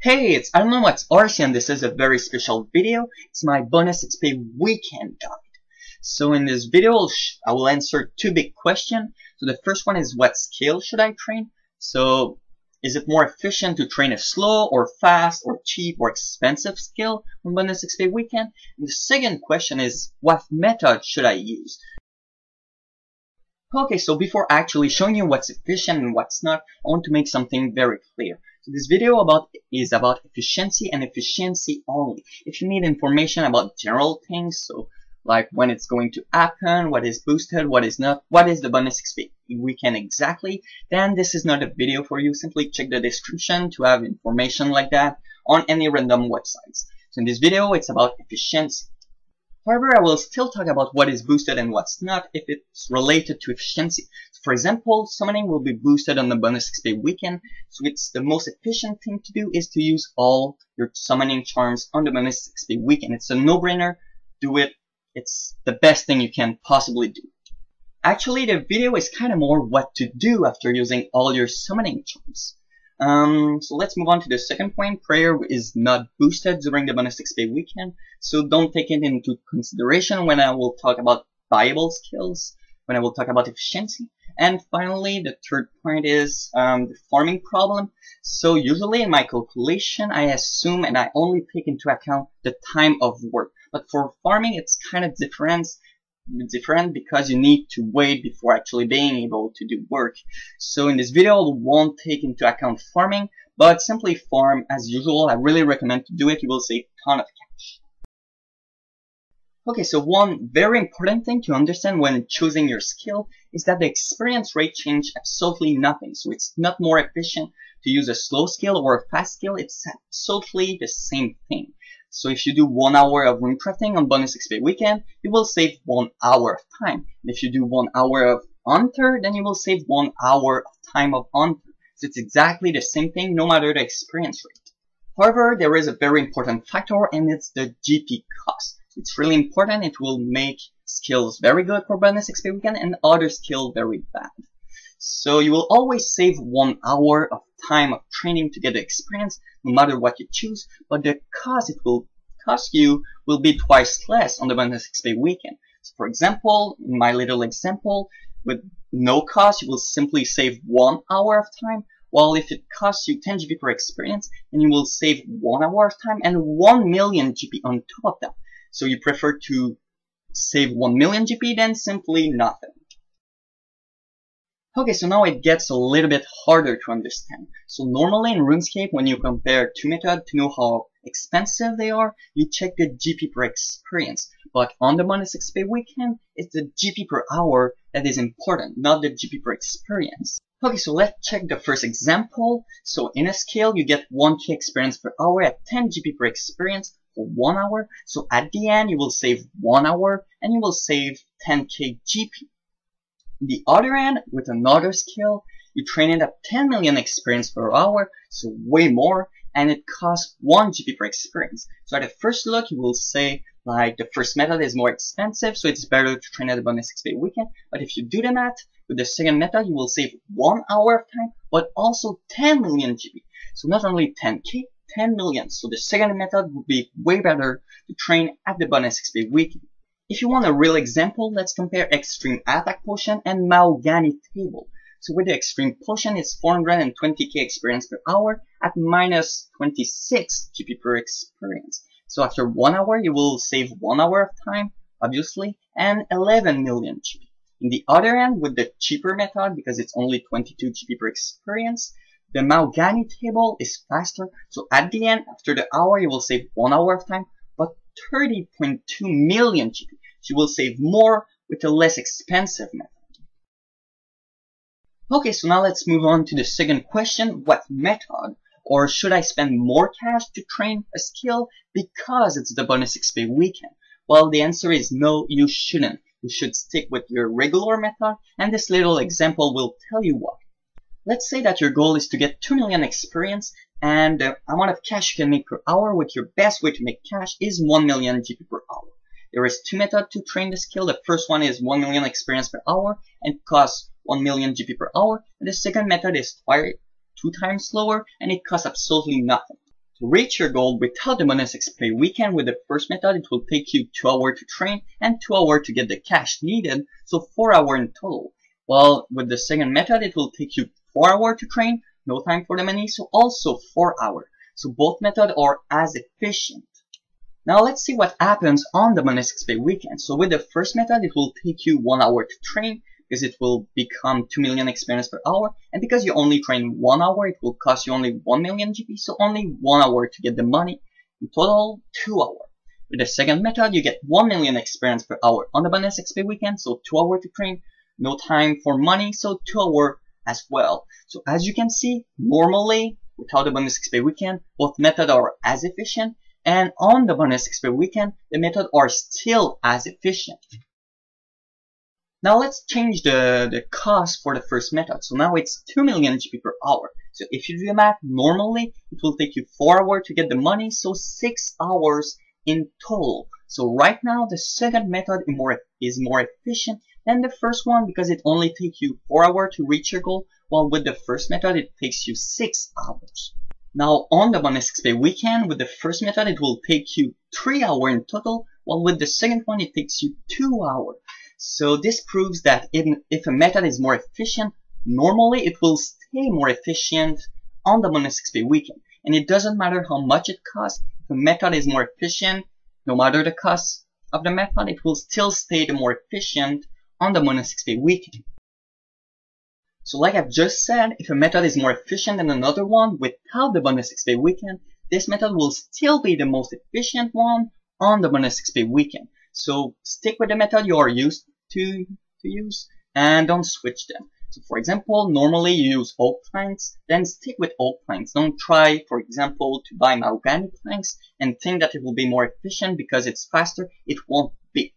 Hey, it's IdkWhatsRc and this is a very special video. It's my bonus XP weekend guide. So in this video, I will answer two big questions. So the first one is, what skill should I train? So is it more efficient to train a slow or fast or cheap or expensive skill on bonus XP weekend? And the second question is, what method should I use? Okay, so before actually showing you what's efficient and what's not, I want to make something very clear. So this video is about efficiency and efficiency only. If you need information about general things, so like when it's going to happen, what is boosted, what is not, what is the bonus XP weekend exactly, then this is not a video for you. Simply check the description to have information like that on any random websites. So in this video, it's about efficiency. However, I will still talk about what is boosted and what's not if it's related to efficiency. So for example, summoning will be boosted on the bonus XP weekend, so it's the most efficient thing to do is to use all your summoning charms on the bonus XP weekend. It's a no-brainer. Do it. It's the best thing you can possibly do. Actually, the video is kind of more what to do after using all your summoning charms. So let's move on to the second point. Prayer is not boosted during the bonus XP weekend, so don't take it into consideration when I will talk about viable skills, when I will talk about efficiency. And finally, the third point is the farming problem. So usually in my calculation, I assume and I only take into account the time of work. But for farming, it's kind of different because you need to wait before actually being able to do work. So in this video, I won't take into account farming, but simply farm as usual. I really recommend to do it. You will save a ton of cash. Okay, so one very important thing to understand when choosing your skill is that the experience rate changes absolutely nothing. So it's not more efficient to use a slow skill or a fast skill. It's absolutely the same thing. So if you do 1 hour of runecrafting on bonus XP weekend, you will save 1 hour of time. And if you do 1 hour of hunter, then you will save 1 hour of time of hunter. So it's exactly the same thing no matter the experience rate. However, there is a very important factor, and it's the GP cost. It's really important. It will make skills very good for bonus XP weekend and other skills very bad. So you will always save 1 hour of time of training to get the experience, no matter what you choose, but the cost it will cost you will be twice less on the bonus XP weekend. So for example, in my little example, with no cost, you will simply save 1 hour of time, while if it costs you 10 GP per experience, then you will save 1 hour of time and 1 million GP on top of that. So you prefer to save 1 million GP than simply nothing. Okay, so now it gets a little bit harder to understand. So normally in RuneScape, when you compare two methods to know how expensive they are, you check the GP per experience. But on the bonus XP weekend, it's the GP per hour that is important, not the GP per experience. Okay, so let's check the first example. So in a skill, you get 1k experience per hour at 10 GP per experience for 1 hour. So at the end, you will save 1 hour and you will save 10k GP. On the other hand, with another skill, you train it at 10 million experience per hour, so way more, and it costs 1 GP per experience. So at the first look, you will say, like, the first method is more expensive, so it's better to train at the bonus XP weekend. But if you do the math, with the second method, you will save 1 hour of time, but also 10 million GP. So not only 10k, 10 million. So the second method would be way better to train at the bonus XP weekend. If you want a real example, let's compare Extreme Attack Potion and Mahogany Table. So with the Extreme Potion, it's 420k experience per hour at minus 26 GP per experience. So after 1 hour, you will save 1 hour of time, obviously, and 11 million GP. In the other hand, with the cheaper method, because it's only 22 GP per experience, the Mahogany Table is faster. So at the end, after the hour, you will save 1 hour of time, but 30.2 million GP. So you will save more with a less expensive method. Okay, so now let's move on to the second question. What method? Or should I spend more cash to train a skill because it's the bonus XP weekend? Well, the answer is no, you shouldn't. You should stick with your regular method, and this little example will tell you why. Let's say that your goal is to get 2 million experience, and the amount of cash you can make per hour with your best way to make cash is 1 million GP per hour. There is two methods to train the skill. The first one is 1 million experience per hour and costs 1 million GP per hour. And the second method is 2 times slower and it costs absolutely nothing. To reach your goal without the bonus XP weekend with the first method, it will take you 2 hours to train and 2 hours to get the cash needed, so 4 hours in total. While with the second method, it will take you 4 hours to train, no time for the money, so also 4 hours. So both methods are as efficient. Now let's see what happens on the bonus XP weekend. So with the first method, it will take you 1 hour to train, because it will become 2 million experience per hour, and because you only train 1 hour, it will cost you only 1 million GP, so only 1 hour to get the money. In total, 2 hours. With the second method, you get 1 million experience per hour on the bonus XP weekend, so 2 hours to train, no time for money, so 2 hours as well. So as you can see, normally, without the bonus XP weekend, both methods are as efficient, and on the bonus XP weekend, the methods are still as efficient. Now let's change the cost for the first method. So now it's 2 million GP per hour. So if you do the math, normally it will take you 4 hours to get the money, so 6 hours in total. So right now the second method is more efficient than the first one because it only takes you 4 hours to reach your goal, while with the first method it takes you 6 hours. Now on the bonus XP weekend, with the first method it will take you 3 hours in total, while with the second one it takes you 2 hours. So this proves that if a method is more efficient, normally it will stay more efficient on the bonus XP weekend. And it doesn't matter how much it costs, if a method is more efficient, no matter the cost of the method, it will still stay the more efficient on the bonus XP weekend. So like I've just said, if a method is more efficient than another one without the bonus XP weekend, this method will still be the most efficient one on the bonus XP weekend. So stick with the method you are used to use and don't switch them. So for example, normally you use oak planks, then stick with oak planks. Don't try, for example, to buy mahogany planks and think that it will be more efficient because it's faster. It won't be.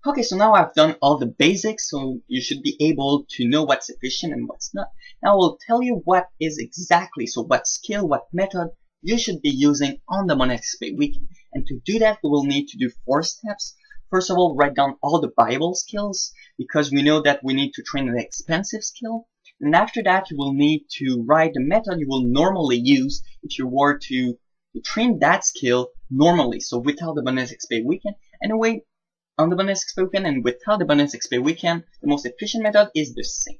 Okay, so now I've done all the basics, so you should be able to know what's efficient and what's not. Now I will tell you what is exactly, so what skill, what method you should be using on the bonus XP weekend. And to do that, we will need to do 4 steps. First of all, write down all the viable skills, because we know that we need to train an expensive skill. And after that, you will need to write the method you will normally use if you were to train that skill normally, so without the bonus XP weekend. Anyway, on the bonus XP weekend and without the bonus XP weekend, the most efficient method is the same.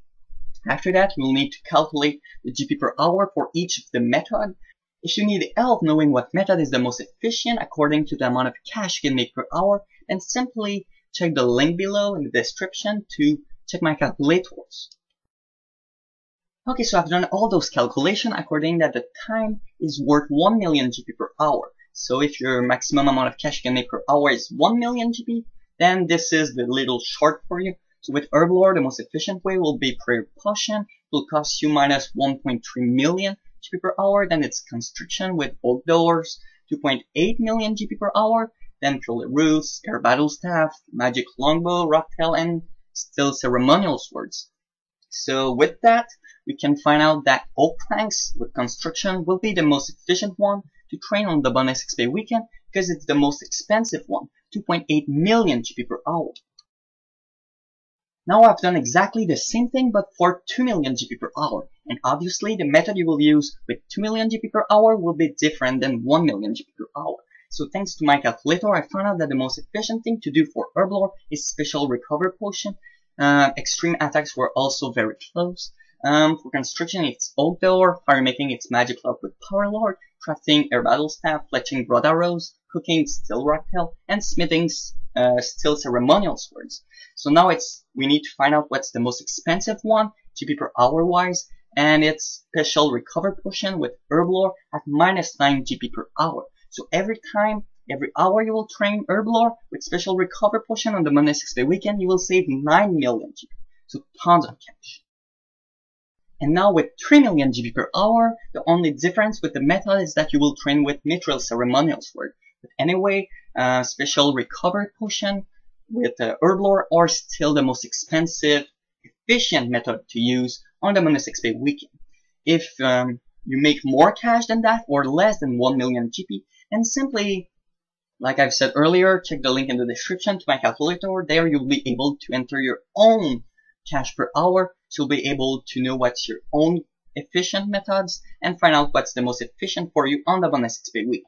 After that, we'll need to calculate the GP per hour for each of the method. If you need help knowing what method is the most efficient according to the amount of cash you can make per hour, then simply check the link below in the description to check my calculators. Okay, so I've done all those calculations according that the time is worth 1 million GP per hour. So if your maximum amount of cash you can make per hour is 1 million GP, then this is the little chart for you. So with Herblore, the most efficient way will be per potion. It will cost you minus 1.3 million GP per hour. Then it's construction with oak doors, 2.8 million GP per hour. Then curly roofs, air battle staff, magic longbow, rocktail, and still ceremonial swords. So with that, we can find out that oak planks with construction will be the most efficient one to train on the bonus XP weekend because it's the most expensive one, 2.8 million GP per hour. Now I've done exactly the same thing but for 2 million GP per hour, and obviously the method you will use with 2 million GP per hour will be different than 1 million GP per hour. So thanks to my calculator, I found out that the most efficient thing to do for Herblore is special recovery potion. Extreme attacks were also very close. For construction, it's oak door, fire making, it's magic cloak with power lord, crafting air battle staff, fletching broad arrows, cooking steel rocktail, and smithing steel ceremonial swords. So now we need to find out what's the most expensive one, GP per hour wise, and it's special recovery potion with Herblore at minus 9 GP per hour. So every hour you will train Herblore with special recovery potion on the bonus XP weekend, you will save 9 million GP. So tons of cash. And now with 3 million GP per hour, the only difference with the method is that you will train with mithril ceremonial sword. But anyway, special recovery potion with Herblore are still the most expensive, efficient method to use on the bonus XP weekend. If you make more cash than that or less than 1 million GP, then simply, like I've said earlier, check the link in the description to my calculator. There you'll be able to enter your own cash per hour, so you'll be able to know what's your own efficient methods and find out what's the most efficient for you on the bonus XP week.